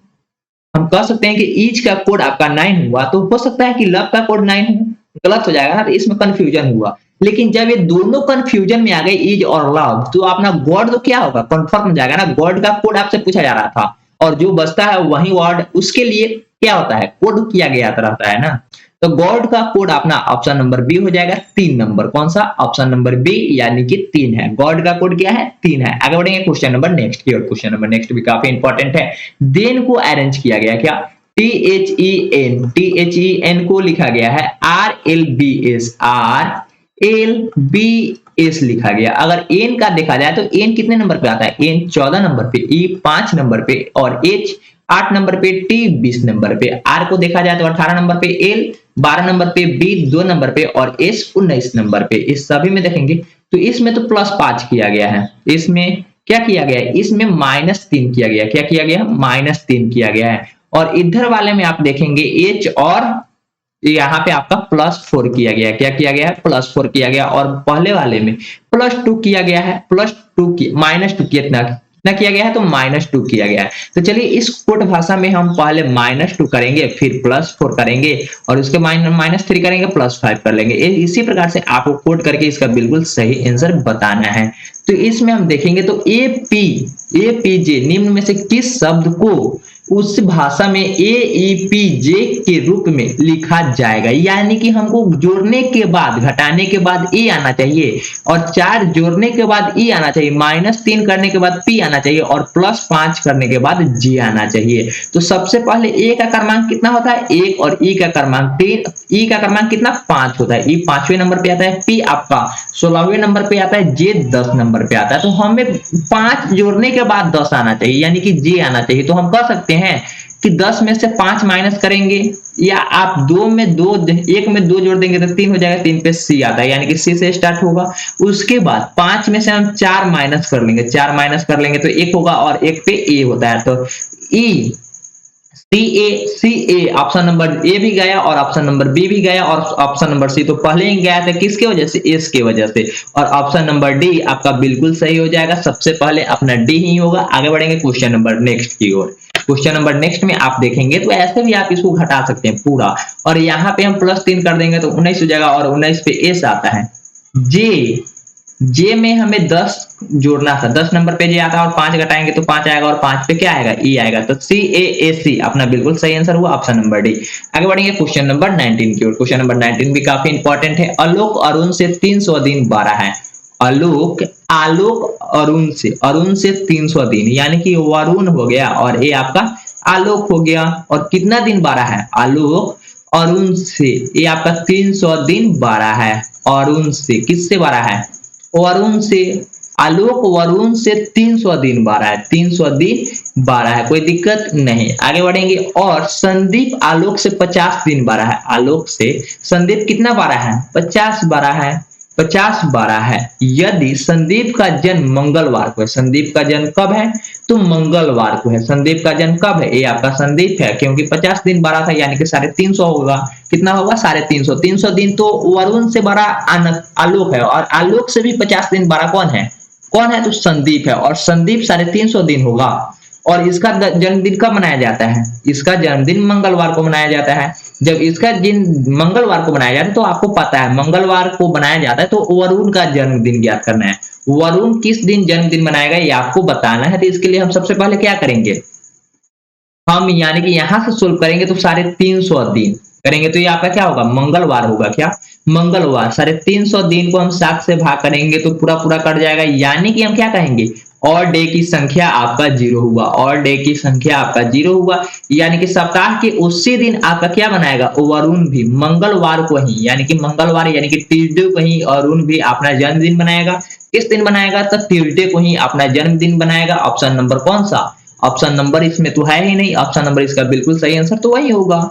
हम कह सकते हैं कि ईच का कोड आपका 9 हुआ, तो हो सकता है कि लव का कोड 9 हो, गलत हो जाएगा ना, तो इसमें कंफ्यूजन हुआ। लेकिन जब ये दोनों कंफ्यूजन में आ गए ईज और लव, तो अपना गॉड तो क्या होगा, कंफर्म हो जाएगा ना। गॉड का कोड आपसे पूछा जा रहा था और जो बचता है वही वर्ड उसके लिए क्या होता है, कोड किया गया रहता है ना। तो गॉड का कोड अपना ऑप्शन नंबर बी हो जाएगा, 3 नंबर। कौन सा, ऑप्शन नंबर बी, यानी कि 3 है। गॉड का कोड क्या है, 3 है। आगे बढ़ेंगे क्वेश्चन नंबर नेक्स्ट की ओर। क्वेश्चन नंबर नेक्स्ट भी काफी इंपॉर्टेंट है। देन को अरेंज किया गया, क्या, THEN को लिखा गया है RLBS लिखा गया। अगर एन का देखा जाए तो एन कितने नंबर पे आता है, एन 14 नंबर पे, ई 5 नंबर पे, और एच 8 नंबर पे, टी 20 नंबर पे। आर को देखा जाए तो 18 नंबर पे, एल 12 नंबर पे, बी 2 नंबर पे, और एस 19 नंबर पे। इस सभी में देखेंगे तो इसमें तो +5 किया गया है। इसमें क्या किया गया है, इसमें -3 किया गया। क्या किया गया, -3 किया गया है। और इधर वाले में आप देखेंगे एच और यहाँ पे आपका +4 किया गया है। क्या किया गया है? +4 किया गया। और पहले वाले में +2 किया गया है। +2 की -2 कितना कितना किया गया है? तो -2 किया गया है। तो चलिए इस कोड भाषा में हम पहले -2 करेंगे, फिर +4 करेंगे और उसके -3 करेंगे, +5 कर लेंगे। इसी प्रकार से आपको कोड करके इसका बिल्कुल सही आंसर बताना है। तो इसमें हम देखेंगे तो एपीजे निम्न में से किस शब्द को उस भाषा में एईपीजे के रूप में लिखा जाएगा? यानी कि हमको जोड़ने के बाद, घटाने के बाद ए आना चाहिए और 4 जोड़ने के बाद ई आना चाहिए, -3 करने के बाद पी आना चाहिए और +5 करने के बाद जी आना चाहिए। तो सबसे पहले ए का क्रमांक कितना होता है? 1 और ई का क्रमांक 3, ई का क्रमांक कितना? 5 होता है। ई 5वें नंबर पे आता है, पी आपका 16वें नंबर पे आता है, जे 10 नंबर पे आता है। तो हमें 5 जोड़ने के बाद 10 आना चाहिए, यानी कि जे आना चाहिए। तो हम कह सकते हैं कि 10 में से 5 माइनस करेंगे, या आप 2 में 2 1 में 2 जोड़ देंगे तो 3 हो जाएगा, 3 पे सी आता है, यानी कि सी से स्टार्ट होगा। उसके बाद 5 में से हम 4 माइनस कर लेंगे, 4 माइनस कर लेंगे तो 1 होगा और 1 पे ए होता है। तो ई सी ए ऑप्शन नंबर ए भी गया और ऑप्शन नंबर बी भी गया और ऑप्शन नंबर सी तो पहले ही गया था, किसके वजह से? एस के वजह से। और ऑप्शन नंबर डी आपका बिल्कुल सही हो जाएगा, सबसे पहले अपना डी ही होगा। आगे बढ़ेंगे क्वेश्चन नंबर नेक्स्ट की ओर। क्वेश्चन नंबर नेक्स्ट में आप देखेंगे तो ऐसे भी आप इसको घटा सकते हैं पूरा, और यहाँ पे हम +3 कर देंगे तो 19 हो जाएगा और 19 पे एस आता है। जे में हमें 10 जोड़ना था, 10 नंबर पे जे आता है और 5 घटाएंगे तो 5 आएगा और 5 पे क्या आएगा? ई आएगा। तो CAAC अपना बिल्कुल सही आंसर हुआ, ऑप्शन नंबर डी। आगे बढ़ेंगे क्वेश्चन नंबर 19 की ओर। क्वेश्चन नंबर 19 भी काफी इंपॉर्टेंट है। आलोक अरुण से 300 दिन 12 है। आलोक अरुण से 300 दिन, यानी कि वरुण हो गया और ये आपका आलोक हो गया। और कितना दिन 12 है? आलोक अरुण से, ये आपका 300 दिन 12 है। अरुण से किससे 12 है? वरुण से। आलोक वरुण से 300 दिन 12 है, 300 दिन 12 है, कोई दिक्कत नहीं। आगे बढ़ेंगे। और संदीप आलोक से 50 दिन 12 है। आलोक से संदीप कितना 12 है? 50 12 है, 50 12 है। यदि संदीप का जन्म मंगलवार को है, संदीप का जन्म कब है? तो मंगलवार को है। संदीप का जन्म कब है? ये आपका संदीप है, क्योंकि 50 दिन 12 था, यानी कि 350 होगा। कितना होगा? 350। 300 दिन तो वरुण से बड़ा आलोक है, और आलोक से भी 50 दिन 12 कौन है? कौन है? तो संदीप है, और संदीप 350 दिन होगा। और इसका जन्मदिन कब मनाया जाता है? इसका जन्मदिन मंगलवार को मनाया जाता है। जब इसका दिन मंगलवार को मनाया जाता है तो आपको पता है मंगलवार को बनाया जाता है, तो वरुण का जन्मदिन ज्ञात करना है। वरुण किस दिन जन्मदिन मनाएगा ये आपको बताना है। तो इसके लिए हम सबसे पहले क्या करेंगे? हम यानी कि यहां से सोल्व करेंगे तो 350 दिन करेंगे तो ये आपका क्या होगा? मंगलवार होगा। क्या? मंगलवार। 350 दिन को हम 7 से भाग करेंगे तो पूरा पूरा कट जाएगा, यानी कि हम क्या कहेंगे? और डे की संख्या आपका 0 हुआ, और डे की संख्या आपका 0 हुआ, यानी कि सप्ताह के उसी दिन आपका क्या बनाएगा? वरुण भी मंगलवार को ही, यानी कि मंगलवार यानी कि ट्यूसडे को ही अरुण भी अपना जन्मदिन बनाएगा। किस दिन बनाएगा? तो ट्यूसडे को ही अपना जन्मदिन बनाएगा। ऑप्शन नंबर कौन सा? ऑप्शन नंबर इसमें तो है ही नहीं, ऑप्शन नंबर इसका बिल्कुल सही आंसर तो वही होगा।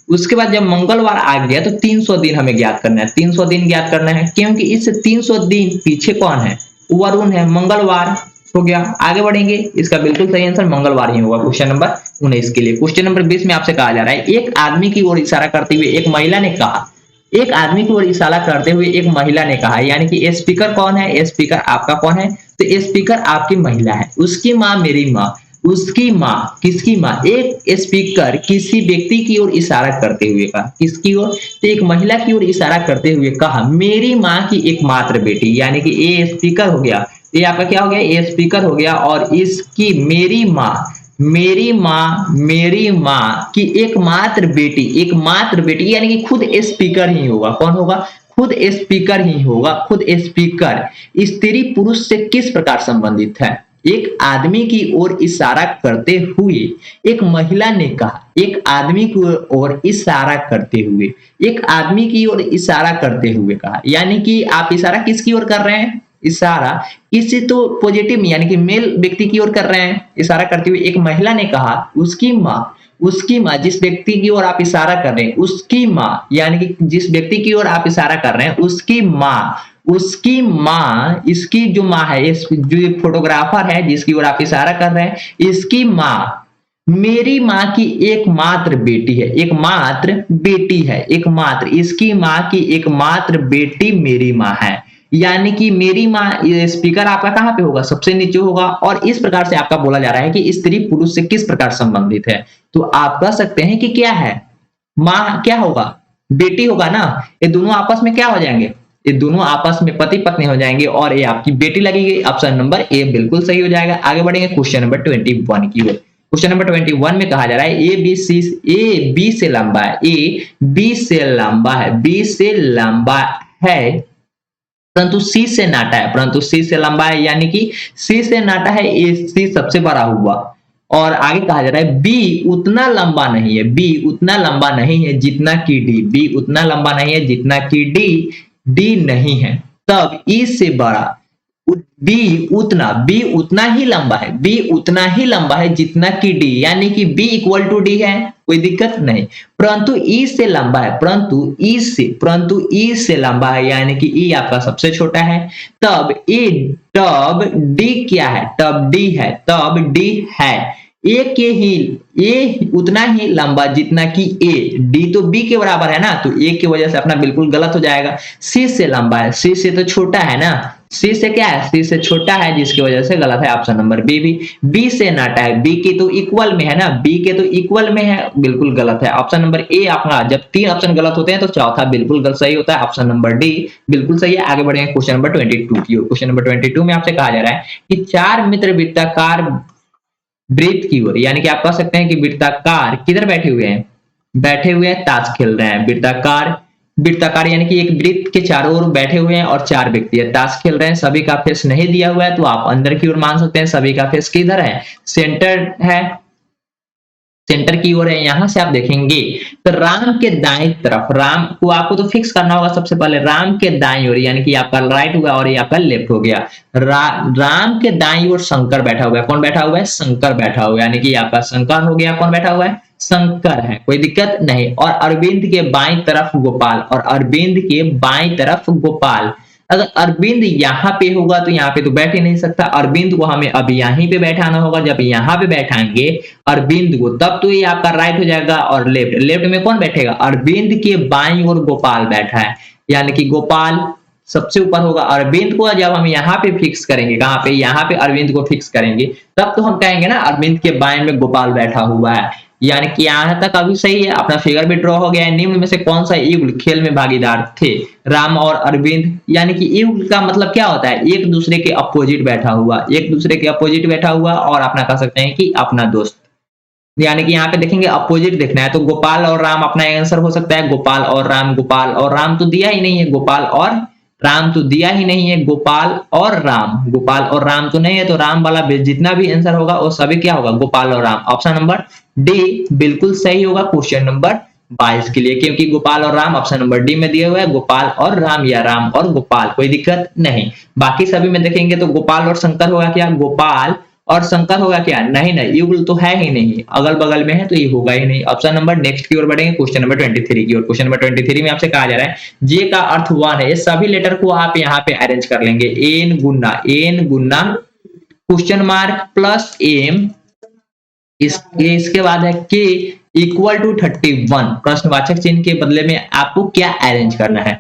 उसके बाद जब मंगलवार आ गया तो 300 दिन हमें ज्ञात करना है, 300 दिन ज्ञात करना है, क्योंकि इस 300 दिन पीछे कौन है? वरुण है, मंगलवार हो गया। आगे बढ़ेंगे, इसका बिल्कुल सही आंसर मंगलवार ही होगा। क्वेश्चन नंबर 19 के लिए। क्वेश्चन नंबर 20 में आपसे कहा जा रहा है, एक आदमी की ओर इशारा करते हुए एक महिला ने कहा, एक आदमी की ओर इशारा करते हुए एक महिला ने कहा, यानी कि स्पीकर कौन है? स्पीकर आपका कौन है? तो स्पीकर आपकी महिला है। उसकी माँ मेरी माँ, उसकी माँ, किसकी माँ? एक स्पीकर किसी व्यक्ति की ओर इशारा करते हुए कहा, किसकी ओर? तो एक महिला की ओर इशारा करते हुए कहा, मेरी माँ की एकमात्र बेटी, यानी कि ये स्पीकर हो गया। ये आपका क्या हो गया? ये स्पीकर हो गया। और इसकी मेरी माँ, मेरी माँ की एकमात्र बेटी यानी कि खुद स्पीकर ही होगा। कौन होगा? खुद स्पीकर ही होगा। खुद स्पीकर स्त्री पुरुष से किस प्रकार संबंधित है? एक आदमी की ओर इशारा करते हुए एक महिला ने कहा, एक आदमी की ओर इशारा करते हुए, एक आदमी की ओर इशारा करते हुए कहा, यानी कि आप इशारा किसकी ओर कर रहे हैं? इशारा किसी तो पॉजिटिव यानी कि मेल व्यक्ति की ओर कर रहे हैं। इशारा करते हुए एक महिला ने कहा, उसकी माँ जिस व्यक्ति की ओर आप इशारा कर रहे हैं, उसकी माँ यानी कि जिस व्यक्ति की ओर आप इशारा कर रहे हैं उसकी माँ, इसकी जो माँ है, जो फोटोग्राफर है जिसकी ओर आप इशारा कर रहे हैं, इसकी माँ मेरी माँ की एकमात्र बेटी है, एकमात्र बेटी है, एकमात्र, इसकी माँ की एकमात्र बेटी मेरी माँ है। यानी कि मेरी माँ, ये स्पीकर आपका कहाँ पे होगा, सबसे नीचे होगा। और इस प्रकार से आपका बोला जा रहा है कि स्त्री पुरुष से किस प्रकार संबंधित है। तो आप कह सकते हैं कि क्या है, माँ क्या होगा, बेटी होगा ना। ये दोनों आपस में क्या हो जाएंगे, ये दोनों आपस में पति पत्नी हो जाएंगे और ये आपकी बेटी लगेगी। ऑप्शन नंबर ए बिल्कुल सही हो जाएगा। आगे बढ़ेंगे क्वेश्चन नंबर 21 की ओर। क्वेश्चन नंबर 21 में कहा जा रहा है ए बी से लंबा है, ए बी से लंबा है, बी से लंबा है परंतु सी से नाटा है, परंतु सी से लंबा है, यानी कि सी से नाटा है, ए सी सबसे बड़ा हुआ। और आगे कहा जा रहा है बी उतना लंबा नहीं है, बी उतना लंबा नहीं है जितना कि डी, बी उतना लंबा नहीं है जितना कि डी, डी नहीं है। तब ई से बड़ा, बी उतना ही लंबा है, बी उतना ही लंबा है जितना कि डी, यानी कि बी इक्वल टू डी है, कोई दिक्कत नहीं। परंतु ई से लंबा है, परंतु ई से लंबा है, यानी कि ई आपका सबसे छोटा है। तब डी क्या है, तब डी है, तब डी है ए उतना ही लंबा जितना कि ए, डी तो बी के बराबर है ना, तो ए की वजह से अपना बिल्कुल गलत हो जाएगा। सी से लंबा है, सी से तो छोटा है ना, सी से क्या है, सी से छोटा है, जिसकी वजह से गलत है ऑप्शन नंबर बी भी। बी से नाटा है, बी के तो इक्वल में है ना, बी के तो इक्वल में है, बिल्कुल गलत है ऑप्शन नंबर ए आपका। जब तीन ऑप्शन गलत होते हैं तो चौथा बिल्कुल गलत सही होता है, ऑप्शन नंबर डी बिल्कुल सही है। आगे बढ़ेंगे क्वेश्चन नंबर 22 की ओर। क्वेश्चन नंबर 22 में आपसे कहा जा रहा है कि चार मित्र वृत्ताकार वृत्त की ओर, यानी कि आप कह सकते हैं कि वृत्ताकार किधर बैठे हुए हैं, बैठे हुए हैं, ताश खेल रहे हैं। वृत्ताकार यानी कि एक वृत्त के चारों ओर बैठे हुए हैं और चार व्यक्ति है, ताश खेल रहे हैं। सभी का फेस नहीं दिया हुआ है तो आप अंदर की ओर मान सकते हैं, सभी का फेस किधर है, सेंटर है, सेंटर की ओर है। यहां से आप देखेंगे तो राम के दाएं तरफ, राम को आपको तो फिक्स करना होगा सबसे पहले, राम के दाएं ओर, यानी कि आपका राइट हुआ और ये आपका लेफ्ट हो गया। राम के दाएं ओर शंकर बैठा हुआ है, कौन बैठा हुआ है, शंकर बैठा हुआ है, यानी कि आपका शंकर हो गया। कौन बैठा हुआ है, शंकर है, कोई दिक्कत नहीं। और अरविंद के बाईं तरफ गोपाल, और अरविंद के बाईं तरफ गोपाल। अगर अरविंद यहाँ पे होगा तो यहाँ पे तो बैठ ही नहीं सकता, अरविंद को हमें अब यहीं पे बैठाना होगा। जब यहाँ पे बैठाएंगे अरविंद को, तब तो ये आपका राइट हो जाएगा। और लेफ्ट में कौन बैठेगा, अरविंद के बाईं ओर गोपाल बैठा है, यानी कि गोपाल सबसे ऊपर होगा। अरविंद को जब हम यहाँ पे फिक्स करेंगे, कहाँ पे, यहाँ पे अरविंद को फिक्स करेंगे, तब तो हम कहेंगे ना अरविंद के बाएं में गोपाल बैठा हुआ है। यानी कि यहाँ तक अभी सही है, अपना फिगर भी ड्रॉ हो गया है। निम्न में से कौन सा युगल खेल में भागीदार थे, राम और अरविंद। यानी कि युगल का मतलब क्या होता है, एक दूसरे के अपोजिट बैठा हुआ, एक दूसरे के अपोजिट बैठा हुआ, और अपना कह सकते हैं कि अपना दोस्त। यानी कि यहाँ पे देखेंगे अपोजिट देखना है तो गोपाल और राम अपना आंसर हो सकता है, गोपाल और राम, गोपाल और राम तो दिया ही नहीं है, गोपाल और राम तो दिया ही नहीं है, गोपाल और राम, गोपाल और राम तो नहीं है, तो राम वाला जितना भी आंसर होगा वो सभी क्या होगा, गोपाल और राम। ऑप्शन नंबर डी बिल्कुल सही होगा क्वेश्चन नंबर 22 के लिए, क्योंकि गोपाल और राम ऑप्शन नंबर डी में दिए हुए हैं, गोपाल और राम या राम और गोपाल, कोई दिक्कत नहीं। बाकी सभी में देखेंगे तो गोपाल और शंकर होगा क्या, गोपाल और शंकर होगा क्या, नहीं नहीं, युगल तो है ही नहीं, अगल बगल में है तो ये होगा ही नहीं। ऑप्शन नंबर नेक्स्ट की ओर बढ़ेंगे, क्वेश्चन नंबर 23 की ओर। क्वेश्चन नंबर 23 में आपसे कहा जा रहा है जे का अर्थ 1 है, ये सभी लेटर को आप यहाँ पे अरेंज कर लेंगे, एन गुना क्वेश्चन मार्क प्लस एम, इसके बाद है के इक्वल टू 31, प्रश्नवाचक चिन्ह के बदले में आपको क्या अरेंज करना है।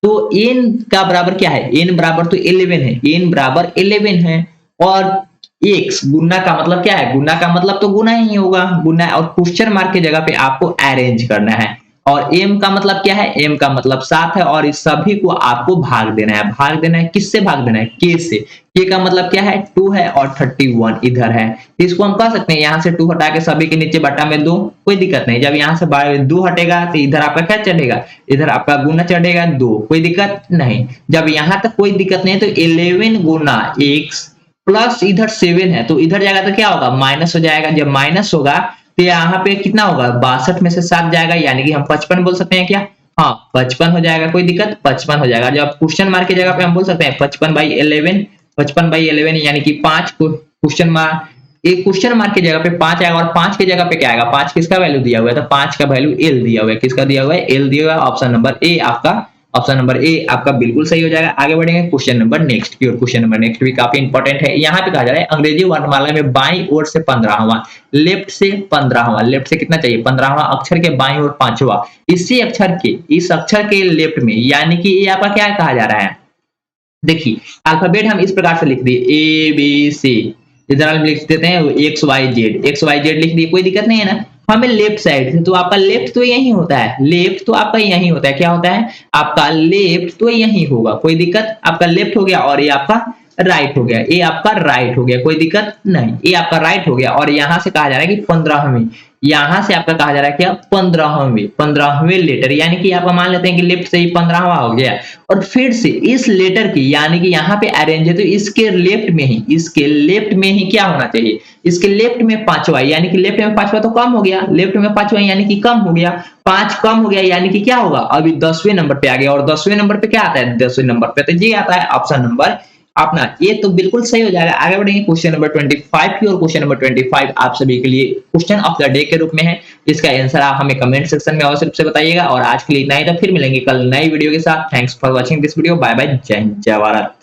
तो एन का बराबर क्या है, एन बराबर तो 11 है, एन बराबर 11 है। और एक्स गुना का मतलब क्या है, गुना का मतलब तो गुना ही होगा, गुना, और क्वेश्चन मार्क की जगह पे आपको अरेंज करना है। और एम का मतलब क्या है, एम का मतलब 7 है, और इस सभी को आपको भाग देना है। भाग देना है किससे, भाग देना है के से। के का मतलब क्या है, 2 है, और 31 इधर है, इसको हम कह सकते हैं यहाँ से 2 हटा के सभी के नीचे बटा में 2, कोई दिक्कत नहीं। जब यहाँ से 2 हटेगा तो इधर आपका क्या चढ़ेगा, इधर आपका गुना चढ़ेगा 2, कोई दिक्कत नहीं। जब यहाँ तक कोई दिक्कत नहीं तो 11 गुना x प्लस इधर 7 है, तो इधर जाएगा तो क्या होगा, माइनस हो जाएगा। जब माइनस होगा तो यहाँ पे कितना होगा, 62 में से 7 जाएगा, यानी कि हम 55 बोल सकते हैं क्या, हाँ 55 हो जाएगा, कोई दिक्कत, 55 हो जाएगा। जब क्वेश्चन मार्क की जगह पे हम बोल सकते हैं 55/11, 55/11 यानी कि 5 क्वेश्चन मार्क, एक क्वेश्चन मार्क की जगह पे 5 आएगा, और 5 की जगह पे क्या आएगा, 5 किसका वैल्यू दिया हुआ है, तो 5 का वैल्यू एल दिया हुआ है, किसका दिया हुआ है, एल दिया हुआ है। ऑप्शन नंबर ए आपका ऑप्शन नंबर ए आपका बिल्कुल सही हो जाएगा। आगे बढ़ेंगे क्वेश्चन नंबर नेक्स्ट की और क्वेश्चन नंबर नेक्स्ट भी काफी इंपॉर्टेंट है। यहाँ पे कहा जा रहा है अंग्रेजी वर्णमाला में बाईं ओर से 15वां, लेफ्ट से 15वां, लेफ्ट से कितना चाहिए 15वां अक्षर के बाईं ओर 5वां, इस अक्षर के लेफ्ट में, यानी कि ये आपका क्या कहा जा रहा है, देखिए अल्फाबेट हम इस प्रकार से लिख दिए ए बी सी, जनरल लिख देते हैं एक्स वाई जेड लिख दिए, कोई दिक्कत नहीं है ना। हमें लेफ्ट साइड से, तो आपका लेफ्ट तो यही होता है, लेफ्ट तो आपका यही होता है, क्या होता है आपका लेफ्ट तो यही होगा, कोई दिक्कत, आपका लेफ्ट हो गया और ये आपका राइट हो गया, ये आपका राइट हो गया, कोई दिक्कत नहीं, ये आपका राइट हो गया। और यहां से कहा जा रहा है कि 15वीं, यहां से आपका कहा जा रहा है क्या 15वें लेटर, यानी कि आप मान लेते हैं कि लेफ्ट से ही 15वां हो गया, और फिर से इस लेटर की, यानी कि यहाँ पे अरेंज है तो इसके लेफ्ट में ही क्या होना चाहिए, इसके लेफ्ट में 5वां, यानी कि लेफ्ट में 5वां तो कम हो गया, लेफ्ट में 5वां यानी कि कम हो गया, 5 कम हो गया, यानी कि क्या होगा अभी 10वें नंबर पे आ गया। और 10वें नंबर पे क्या आता है, 10वें नंबर पे तो ये आता है ऑप्शन नंबर अपना, ये तो बिल्कुल सही हो जाएगा। आगे बढ़ेंगे क्वेश्चन नंबर 25 की और क्वेश्चन नंबर 25 आप सभी के लिए क्वेश्चन ऑफ द डे के रूप में है। इसका आंसर आप हमें कमेंट सेक्शन में अवश्य रूप से बताइएगा। और आज के लिए इतना ही था, फिर मिलेंगे कल नई वीडियो के साथ। Thanks for watching this video, bye bye, जय हिंद जय भारत।